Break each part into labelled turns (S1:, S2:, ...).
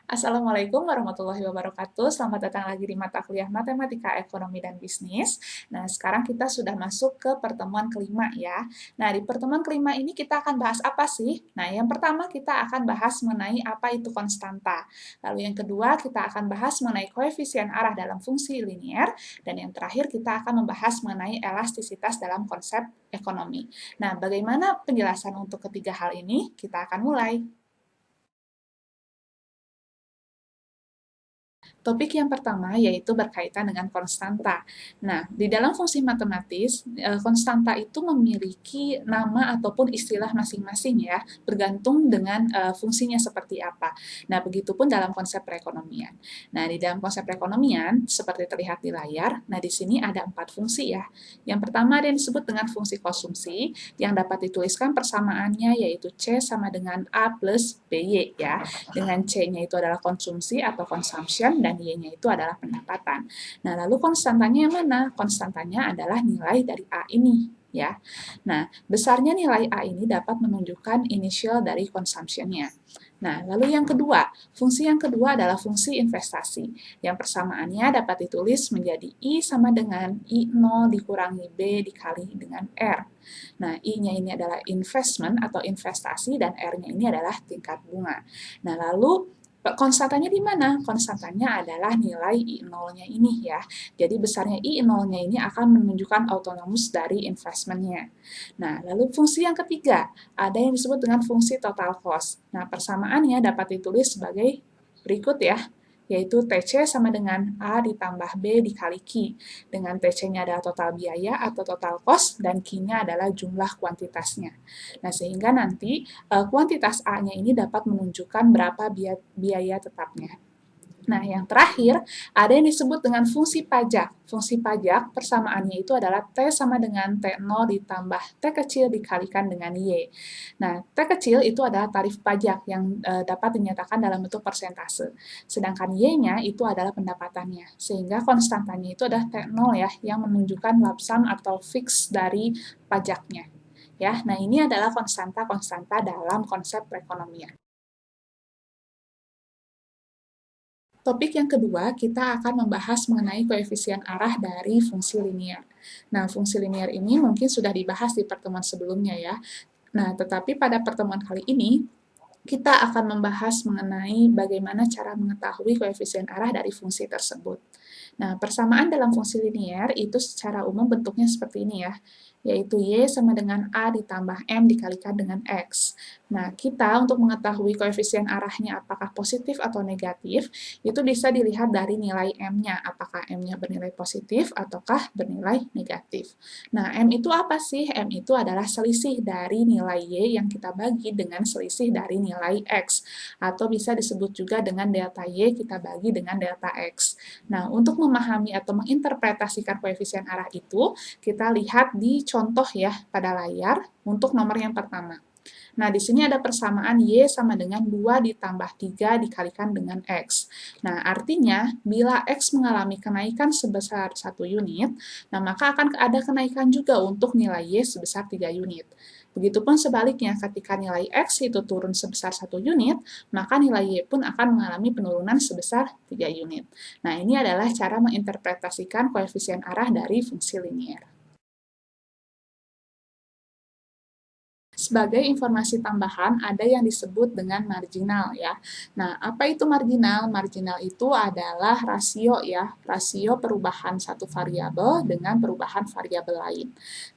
S1: Assalamualaikum warahmatullahi wabarakatuh. Selamat datang lagi di mata kuliah Matematika, Ekonomi, dan Bisnis. Nah, sekarang kita sudah masuk ke pertemuan kelima ya. Nah, di pertemuan kelima ini kita akan bahas apa sih? Nah, yang pertama kita akan bahas mengenai apa itu konstanta. Lalu yang kedua kita akan bahas mengenai koefisien arah dalam fungsi linier. Dan yang terakhir kita akan membahas mengenai elastisitas dalam konsep ekonomi. Nah, bagaimana penjelasan untuk ketiga hal ini? Kita akan mulai. Topik yang pertama yaitu berkaitan dengan konstanta. Nah, di dalam fungsi matematis, konstanta itu memiliki nama ataupun istilah masing-masing ya, bergantung dengan fungsinya seperti apa. Nah, begitupun dalam konsep perekonomian. Nah, di dalam konsep perekonomian, seperti terlihat di layar, nah di sini ada 4 fungsi ya. Yang pertama ada yang disebut dengan fungsi konsumsi, yang dapat dituliskan persamaannya yaitu C sama dengan A plus BY ya. Dengan C-nya itu adalah konsumsi atau consumption, dan Y-nya itu adalah pendapatan. Nah, lalu konstantanya yang mana? Konstantanya adalah nilai dari A ini, ya. Nah, besarnya nilai A ini dapat menunjukkan initial dari consumption-nya. Nah, lalu yang kedua, fungsi yang kedua adalah fungsi investasi, yang persamaannya dapat ditulis menjadi I sama dengan I0 dikurangi B dikali dengan R. Nah, I-nya ini adalah investment atau investasi, dan R-nya ini adalah tingkat bunga. Nah, lalu konstantanya di mana? Konstantanya adalah nilai I0-nya ini ya. Jadi besarnya I0-nya ini akan menunjukkan autonomous dari investment-nya. Nah, lalu fungsi yang ketiga, ada yang disebut dengan fungsi total cost. Nah, persamaannya dapat ditulis sebagai berikut ya, yaitu TC sama dengan A ditambah B dikali Q. Dengan TC-nya adalah total biaya atau total cost, dan Q-nya adalah jumlah kuantitasnya. Nah, sehingga nanti kuantitas A-nya ini dapat menunjukkan berapa biaya tetapnya. Nah, yang terakhir, ada yang disebut dengan fungsi pajak. Fungsi pajak persamaannya itu adalah T sama dengan T0 ditambah T kecil dikalikan dengan Y. Nah, T kecil itu adalah tarif pajak yang dapat dinyatakan dalam bentuk persentase. Sedangkan Y-nya itu adalah pendapatannya. Sehingga konstantanya itu adalah T0 ya, yang menunjukkan lump sum atau fix dari pajaknya. Ya, nah ini adalah konstanta-konstanta dalam konsep perekonomian. Topik yang kedua, kita akan membahas mengenai koefisien arah dari fungsi linier. Nah, fungsi linier ini mungkin sudah dibahas di pertemuan sebelumnya ya. Nah, tetapi pada pertemuan kali ini, kita akan membahas mengenai bagaimana cara mengetahui koefisien arah dari fungsi tersebut. Nah, persamaan dalam fungsi linier itu secara umum bentuknya seperti ini ya, yaitu Y sama dengan A ditambah M dikalikan dengan X. Nah, kita untuk mengetahui koefisien arahnya apakah positif atau negatif, itu bisa dilihat dari nilai M-nya, apakah M-nya bernilai positif ataukah bernilai negatif. Nah, M itu apa sih? M itu adalah selisih dari nilai Y yang kita bagi dengan selisih dari nilai X, atau bisa disebut juga dengan delta Y kita bagi dengan delta X. Nah, untuk memahami atau menginterpretasikan koefisien arah itu, kita lihat di contoh ya pada layar untuk nomor yang pertama. Nah, di sini ada persamaan Y sama dengan 2 ditambah 3 dikalikan dengan X. Nah, artinya, bila X mengalami kenaikan sebesar 1 unit, nah maka akan ada kenaikan juga untuk nilai Y sebesar 3 unit. Begitupun sebaliknya, ketika nilai X itu turun sebesar 1 unit, maka nilai Y pun akan mengalami penurunan sebesar 3 unit. Nah, ini adalah cara menginterpretasikan koefisien arah dari fungsi linier. Sebagai informasi tambahan, ada yang disebut dengan marginal ya. Nah, apa itu marginal? Marginal itu adalah rasio ya, rasio perubahan satu variabel dengan perubahan variabel lain.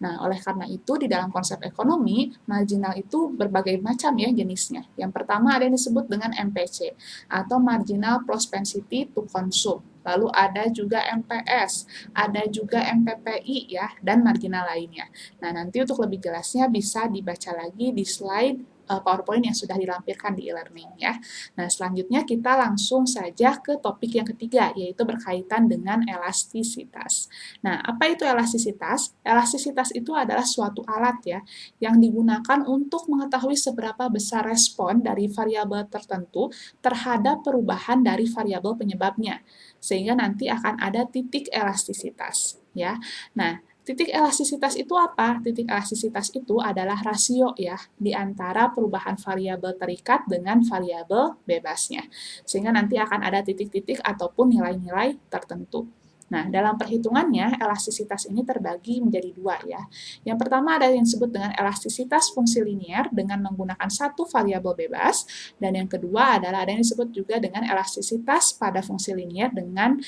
S1: Nah, oleh karena itu di dalam konsep ekonomi, marginal itu berbagai macam ya jenisnya. Yang pertama ada yang disebut dengan MPC atau marginal propensity to consume. Lalu ada juga MPS, ada juga MPPI ya, dan marginal lainnya. Nah, nanti untuk lebih jelasnya bisa dibaca lagi di slide PowerPoint yang sudah dilampirkan di e-learning ya. Nah, selanjutnya kita langsung saja ke topik yang ketiga, yaitu berkaitan dengan elastisitas. Nah, apa itu elastisitas? Elastisitas itu adalah suatu alat ya, yang digunakan untuk mengetahui seberapa besar respon dari variabel tertentu terhadap perubahan dari variabel penyebabnya, sehingga nanti akan ada titik elastisitas ya. Nah, Titik elastisitas itu apa? Titik elastisitas itu adalah rasio ya di antara perubahan variabel terikat dengan variabel bebasnya. Sehingga nanti akan ada titik-titik ataupun nilai-nilai tertentu. Nah, dalam perhitungannya, elastisitas ini terbagi menjadi dua ya. Yang pertama ada yang disebut dengan elastisitas fungsi linier dengan menggunakan satu variabel bebas, dan yang kedua adalah ada yang disebut juga dengan elastisitas pada fungsi linier dengan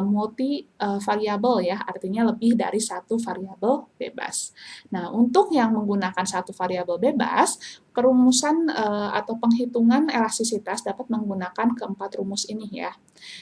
S1: multi variabel ya, artinya lebih dari satu variabel bebas. Nah, untuk yang menggunakan satu variabel bebas, perumusan atau penghitungan elastisitas dapat menggunakan keempat rumus ini ya.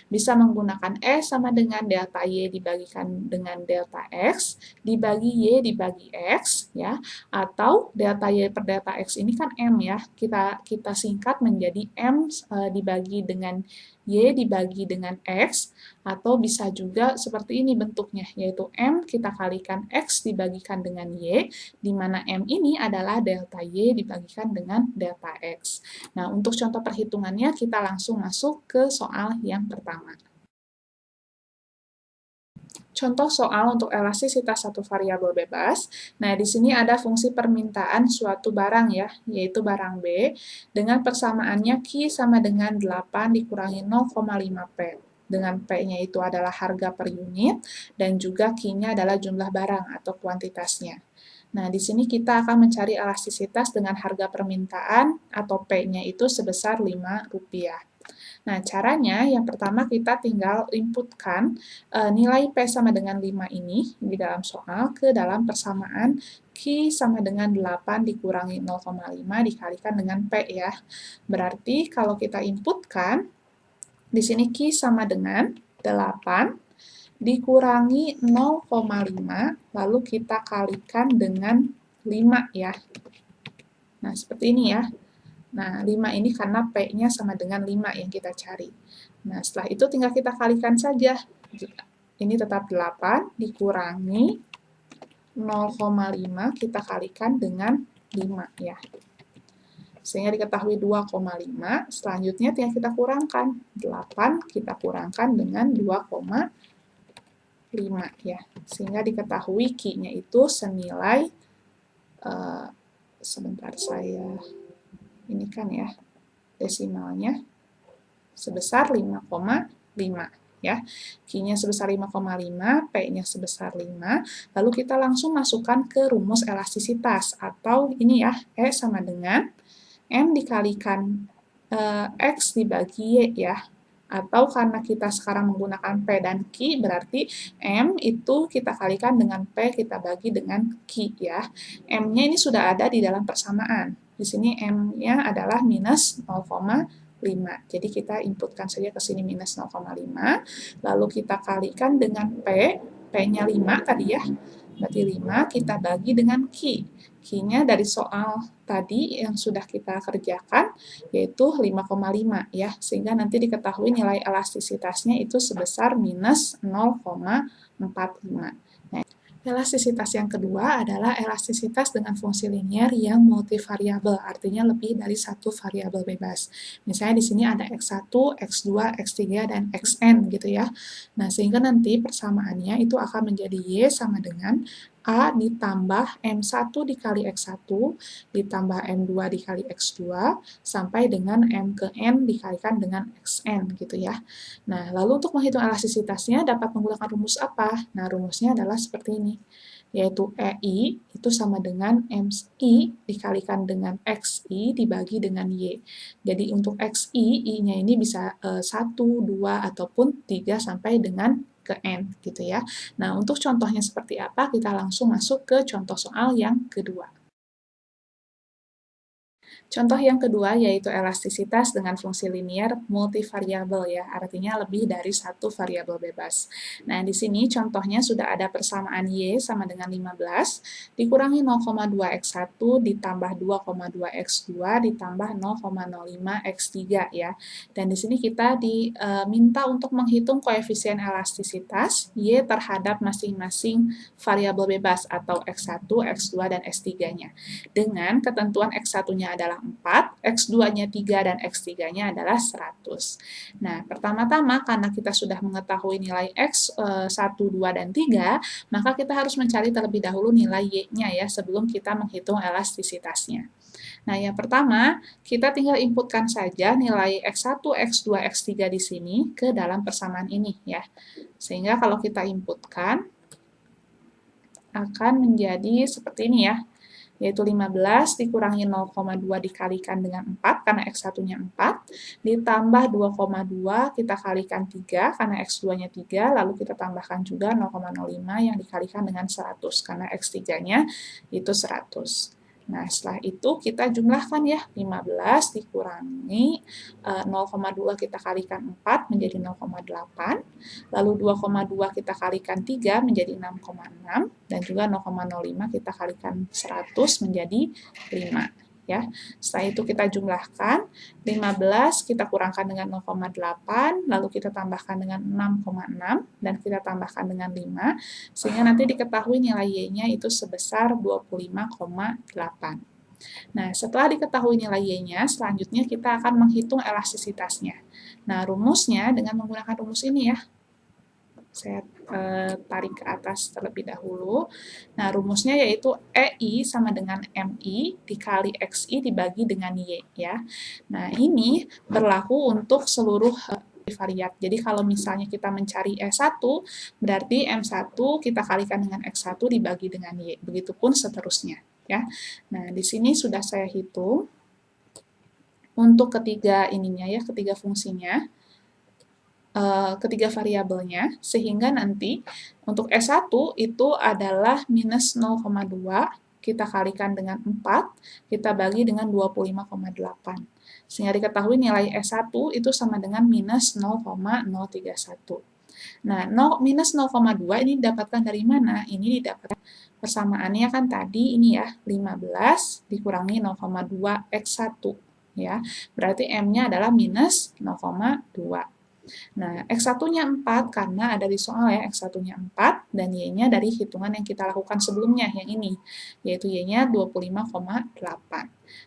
S1: Bisa menggunakan E sama dengan delta Y dibagikan dengan delta X, dibagi Y dibagi X, ya, atau delta Y per delta X ini kan M ya, kita singkat menjadi M dibagi dengan Y dibagi dengan X, atau bisa juga seperti ini bentuknya, yaitu M kita kalikan X dibagikan dengan Y, di mana M ini adalah delta Y dibagikan dengan delta X. Nah, untuk contoh perhitungannya kita langsung masuk ke soal yang pertama. Contoh soal untuk elastisitas satu variabel bebas. Nah, di sini ada fungsi permintaan suatu barang ya, yaitu barang B, dengan persamaannya Q sama dengan 8 dikurangi 0,5 P. Dengan P-nya itu adalah harga per unit, dan juga Q-nya adalah jumlah barang atau kuantitasnya. Nah, di sini kita akan mencari elastisitas dengan harga permintaan atau P-nya itu sebesar Rp5. Nah, caranya yang pertama kita tinggal inputkan nilai P sama dengan 5 ini di dalam soal ke dalam persamaan Q sama dengan 8 dikurangi 0,5 dikalikan dengan P ya. Berarti kalau kita inputkan, di sini Q sama dengan 8 dikurangi 0,5, lalu kita kalikan dengan 5 ya. Nah, seperti ini ya. Nah, 5 ini karena P-nya sama dengan 5 yang kita cari. Nah, setelah itu tinggal kita kalikan saja. Ini tetap 8 dikurangi 0,5 kita kalikan dengan 5 ya. Sehingga diketahui 2,5, selanjutnya tinggal kita kurangkan. 8 kita kurangkan dengan 2,5 ya. Sehingga diketahui Q-nya itu senilai, sebentar saya ini kan ya, desimalnya sebesar 5,5 ya. Q-nya sebesar 5,5, P-nya sebesar 5, lalu kita langsung masukkan ke rumus elastisitas, atau ini ya, E sama dengan M dikalikan X dibagi Y ya, atau karena kita sekarang menggunakan P dan Q, berarti M itu kita kalikan dengan P, kita bagi dengan Q ya. M-nya ini sudah ada di dalam persamaan. Di sini M-nya adalah minus 0,5. Jadi kita inputkan saja ke sini minus 0,5. Lalu kita kalikan dengan P. P-nya 5 tadi ya. Berarti 5 kita bagi dengan Q. Q-nya dari soal tadi yang sudah kita kerjakan, yaitu 5,5 ya. Sehingga nanti diketahui nilai elastisitasnya itu sebesar minus 0,45. Elastisitas yang kedua adalah elastisitas dengan fungsi linier yang multivariabel, artinya lebih dari satu variabel bebas. Misalnya di sini ada X1, X2, X3, dan Xn gitu ya. Nah, sehingga nanti persamaannya itu akan menjadi Y sama dengan A ditambah M1 dikali X1, ditambah M2 dikali X2, sampai dengan M ke N dikalikan dengan Xn gitu ya. Nah, lalu untuk menghitung elastisitasnya dapat menggunakan rumus apa? Nah, rumusnya adalah seperti ini, yaitu EI itu sama dengan MI dikalikan dengan XI dibagi dengan Y. Jadi untuk XI, I-nya ini bisa 1, 2, ataupun 3 sampai dengan ke N gitu ya. Nah, untuk contohnya seperti apa, kita langsung masuk ke contoh soal yang kedua. Contoh yang kedua yaitu elastisitas dengan fungsi linier multivariabel ya, artinya lebih dari satu variabel bebas. Nah, di sini contohnya sudah ada persamaan Y sama dengan 15 dikurangi 0,2 X1 ditambah 2,2 X2 ditambah 0,05 X3 ya. Dan di sini kita diminta untuk menghitung koefisien elastisitas Y terhadap masing-masing variabel bebas atau X1, X2, dan X3-nya. Dengan ketentuan X1-nya adalah 4, X2-nya 3, dan X3-nya adalah 100. Nah, pertama-tama karena kita sudah mengetahui nilai X 1, 2, dan 3, maka kita harus mencari terlebih dahulu nilai Y-nya ya, sebelum kita menghitung elastisitasnya. Nah, yang pertama, kita tinggal inputkan saja nilai X1, X2, X3 di sini ke dalam persamaan ini ya. Sehingga kalau kita inputkan, akan menjadi seperti ini ya, yaitu 15 dikurangi 0,2 dikalikan dengan 4, karena X1-nya 4, ditambah 2,2 kita kalikan 3, karena X2-nya 3, lalu kita tambahkan juga 0,05 yang dikalikan dengan 100, karena X3-nya itu 100. Nah, setelah itu kita jumlahkan ya, 15 dikurangi 0,2 kita kalikan 4 menjadi 0,8, lalu 2,2 kita kalikan 3 menjadi 6,6, dan juga 0,05 kita kalikan 100 menjadi 5. Ya. Setelah itu kita jumlahkan, 15 kita kurangkan dengan 0,8, lalu kita tambahkan dengan 6,6, dan kita tambahkan dengan 5, sehingga nanti diketahui nilai Y-nya itu sebesar 25,8. Nah, setelah diketahui nilai Y-nya, selanjutnya kita akan menghitung elastisitasnya. Nah, rumusnya dengan menggunakan rumus ini ya. Saya tarik ke atas terlebih dahulu. Nah, rumusnya yaitu EI sama dengan MI dikali XI dibagi dengan Y ya. Nah, ini berlaku untuk seluruh variat. Jadi kalau misalnya kita mencari E1, berarti M1 kita kalikan dengan X1 dibagi dengan Y. Begitupun seterusnya ya. Nah, di sini sudah saya hitung untuk ketiga ininya ya, ketiga fungsinya. Ketiga variabelnya, sehingga nanti untuk S1 itu adalah minus 0,2, kita kalikan dengan 4, kita bagi dengan 25,8. Sehingga diketahui nilai S1 itu sama dengan minus 0,031. Nah, minus 0,2 ini didapatkan dari mana? Ini didapatkan persamaannya kan tadi ini ya, 15 dikurangi 0,2 X1. Ya, berarti M-nya adalah minus 0,2. Nah, X1-nya 4 karena ada di soal ya, X1-nya 4 dan Y-nya dari hitungan yang kita lakukan sebelumnya, yang ini, yaitu Y-nya 25,8.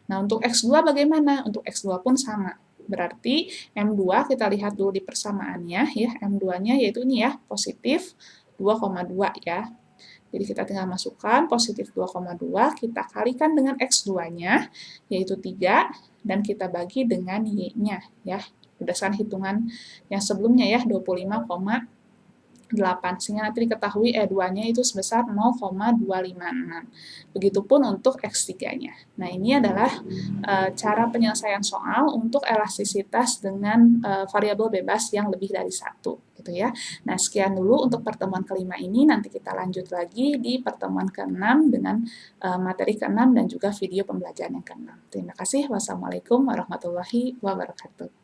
S1: Nah, untuk X2 bagaimana? Untuk X2 pun sama. Berarti M2 kita lihat dulu di persamaannya ya, M2-nya yaitu ini ya, positif 2,2 ya. Jadi kita tinggal masukkan positif 2,2, kita kalikan dengan X2-nya, yaitu 3, dan kita bagi dengan Y-nya ya. Berdasarkan hitungan yang sebelumnya ya, 25,8, sehingga nanti diketahui E2-nya itu sebesar 0,256. Begitupun untuk X3-nya. Nah, ini adalah cara penyelesaian soal untuk elastisitas dengan variabel bebas yang lebih dari satu. Gitu ya. Nah, sekian dulu untuk pertemuan kelima ini, nanti kita lanjut lagi di pertemuan ke-6 dengan materi ke-6 dan juga video pembelajaran yang ke-6. Terima kasih. Wassalamualaikum warahmatullahi wabarakatuh.